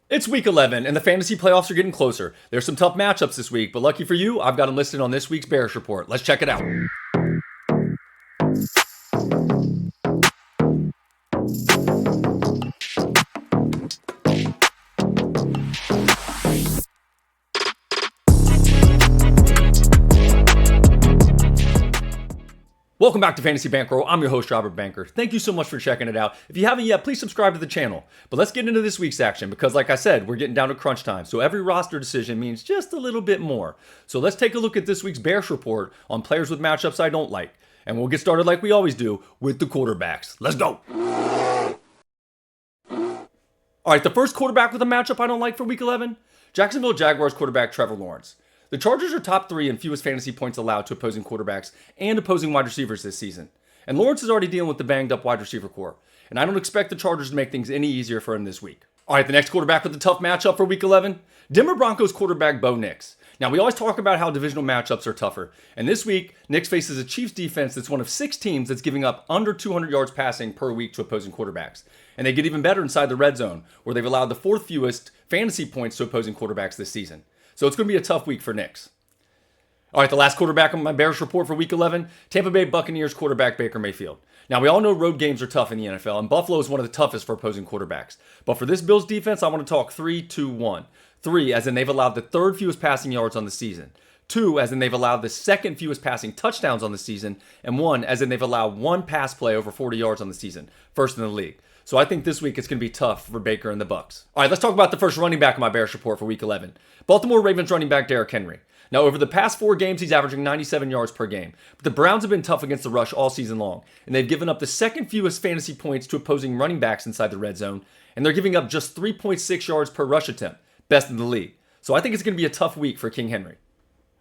It's week 11, and the fantasy playoffs are getting closer. There's some tough matchups this week, but lucky for you, I've got them listed on this week's Bearish Report. Let's check it out. Welcome back to Fantasy Bankroll. I'm your host, Robert Banker. Thank you so much for checking it out. If you haven't yet, please subscribe to the channel. But let's get into this week's action because, like I said, we're getting down to crunch time. So every roster decision means just a little bit more. So let's take a look at this week's Bearish Report on players with matchups I don't like. And we'll get started like we always do with the quarterbacks. Let's go. All right, the first quarterback with a matchup I don't like for week 11, Jacksonville Jaguars quarterback Trevor Lawrence. The Chargers are top 3 in fewest fantasy points allowed to opposing quarterbacks and opposing wide receivers this season. And Lawrence is already dealing with the banged up wide receiver core. And I don't expect the Chargers to make things any easier for him this week. All right, the next quarterback with a tough matchup for week 11, Denver Broncos quarterback Bo Nix. Now, we always talk about how divisional matchups are tougher. And this week, Nix faces a Chiefs defense that's one of 6 teams that's giving up under 200 yards passing per week to opposing quarterbacks. And they get even better inside the red zone, where they've allowed the 4th fewest fantasy points to opposing quarterbacks this season. So it's going to be a tough week for Nix. All right, the last quarterback on my Bearish Report for week 11, Tampa Bay Buccaneers quarterback Baker Mayfield. Now, we all know road games are tough in the NFL, and Buffalo is one of the toughest for opposing quarterbacks. But for this Bills defense, I want to talk 3-2-1. 3, as in they've allowed the 3rd fewest passing yards on the season. 2, as in they've allowed the 2nd fewest passing touchdowns on the season. And 1, as in they've allowed 1 pass play over 40 yards on the season. First in the league. So I think this week it's going to be tough for Baker and the Bucs. All right, let's talk about the first running back in my Bearish Report for week 11. Baltimore Ravens running back Derrick Henry. Now, over the past 4 games, he's averaging 97 yards per game. But the Browns have been tough against the rush all season long. And they've given up the 2nd fewest fantasy points to opposing running backs inside the red zone. And they're giving up just 3.6 yards per rush attempt. Best in the league. So I think it's going to be a tough week for King Henry.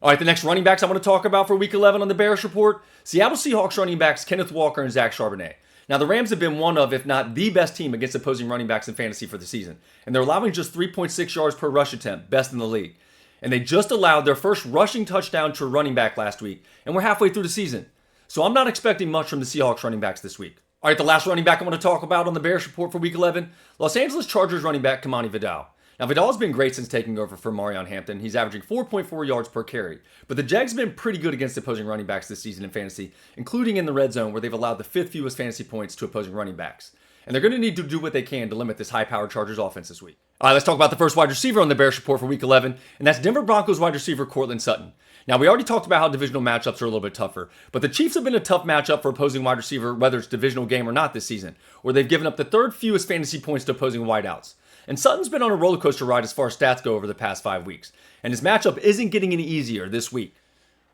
All right, the next running backs I want to talk about for week 11 on the Bearish Report, Seattle Seahawks running backs Kenneth Walker and Zach Charbonnet. Now, the Rams have been one of, if not the best team against opposing running backs in fantasy for the season. And they're allowing just 3.6 yards per rush attempt, best in the league. And they just allowed their first rushing touchdown to a running back last week. And we're halfway through the season. So I'm not expecting much from the Seahawks running backs this week. All right, the last running back I want to talk about on the Bearish Report for week 11, Los Angeles Chargers running back Kamani Vidal. Now, Vidal has been great since taking over for Marion Hampton. He's averaging 4.4 yards per carry. But the Jags have been pretty good against opposing running backs this season in fantasy, including in the red zone where they've allowed the 5th fewest fantasy points to opposing running backs. And they're going to need to do what they can to limit this high-powered Chargers offense this week. All right, let's talk about the first wide receiver on the Bearish Report for week 11, and that's Denver Broncos wide receiver Courtland Sutton. Now, we already talked about how divisional matchups are a little bit tougher, but the Chiefs have been a tough matchup for opposing wide receiver, whether it's divisional game or not this season, where they've given up the 3rd fewest fantasy points to opposing wideouts. And Sutton's been on a roller coaster ride as far as stats go over the past 5 weeks, and his matchup isn't getting any easier this week.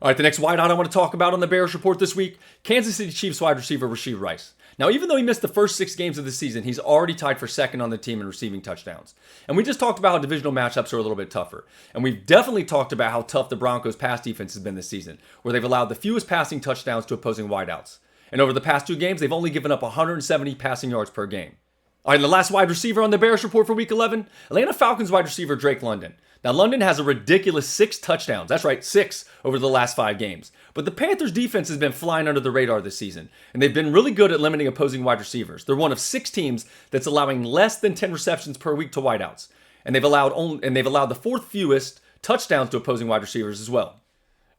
All right, the next wideout I want to talk about on the Bearish Report this week, Kansas City Chiefs wide receiver Rashee Rice. Now, even though he missed the first 6 games of the season, he's already tied for 2nd on the team in receiving touchdowns. And we just talked about how divisional matchups are a little bit tougher. And we've definitely talked about how tough the Broncos' pass defense has been this season, where they've allowed the fewest passing touchdowns to opposing wideouts. And over the past 2 games, they've only given up 170 passing yards per game. All right, and the last wide receiver on the Bearish Report for week 11, Atlanta Falcons wide receiver Drake London. Now, London has a ridiculous 6 touchdowns. That's right, 6 over the last 5 games. But the Panthers' defense has been flying under the radar this season, and they've been really good at limiting opposing wide receivers. They're one of 6 teams that's allowing less than 10 receptions per week to wideouts, and they've allowed the 4th fewest touchdowns to opposing wide receivers as well.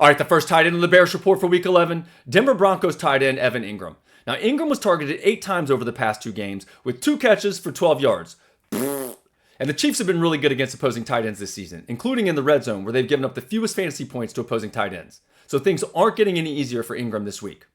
All right, the first tight end on the Bearish Report for week 11, Denver Broncos tight end Evan Ingram. Now, Ingram was targeted 8 times over the past 2 games with 2 catches for 12 yards. And the Chiefs have been really good against opposing tight ends this season, including in the red zone where they've given up the fewest fantasy points to opposing tight ends. So things aren't getting any easier for Ingram this week.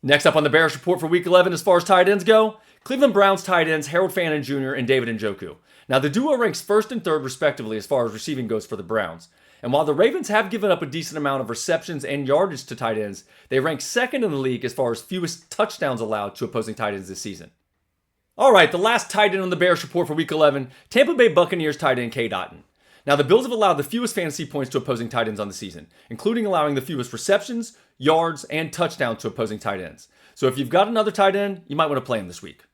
Next up on the Bearish Report for week 11 as far as tight ends go, Cleveland Browns tight ends Harold Fannin Jr. and David Njoku. Now, the duo ranks 1st and 3rd respectively as far as receiving goes for the Browns. And while the Ravens have given up a decent amount of receptions and yardage to tight ends, they rank 2nd in the league as far as fewest touchdowns allowed to opposing tight ends this season. All right, the last tight end on the Bearish Report for week 11, Tampa Bay Buccaneers tight end Cade Otton. Now, the Bills have allowed the fewest fantasy points to opposing tight ends on the season, including allowing the fewest receptions, yards, and touchdowns to opposing tight ends. So if you've got another tight end, you might want to play him this week.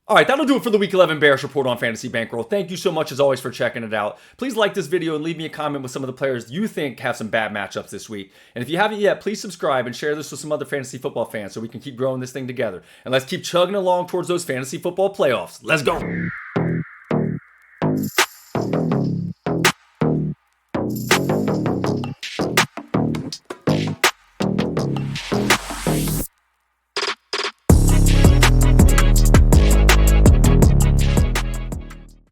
All right, that'll do it for the Week 11 Bearish Report on Fantasy Bankroll. Thank you so much, as always, for checking it out. Please like this video and leave me a comment with some of the players you think have some bad matchups this week. And if you haven't yet, please subscribe and share this with some other fantasy football fans so we can keep growing this thing together. And let's keep chugging along towards those fantasy football playoffs. Let's go!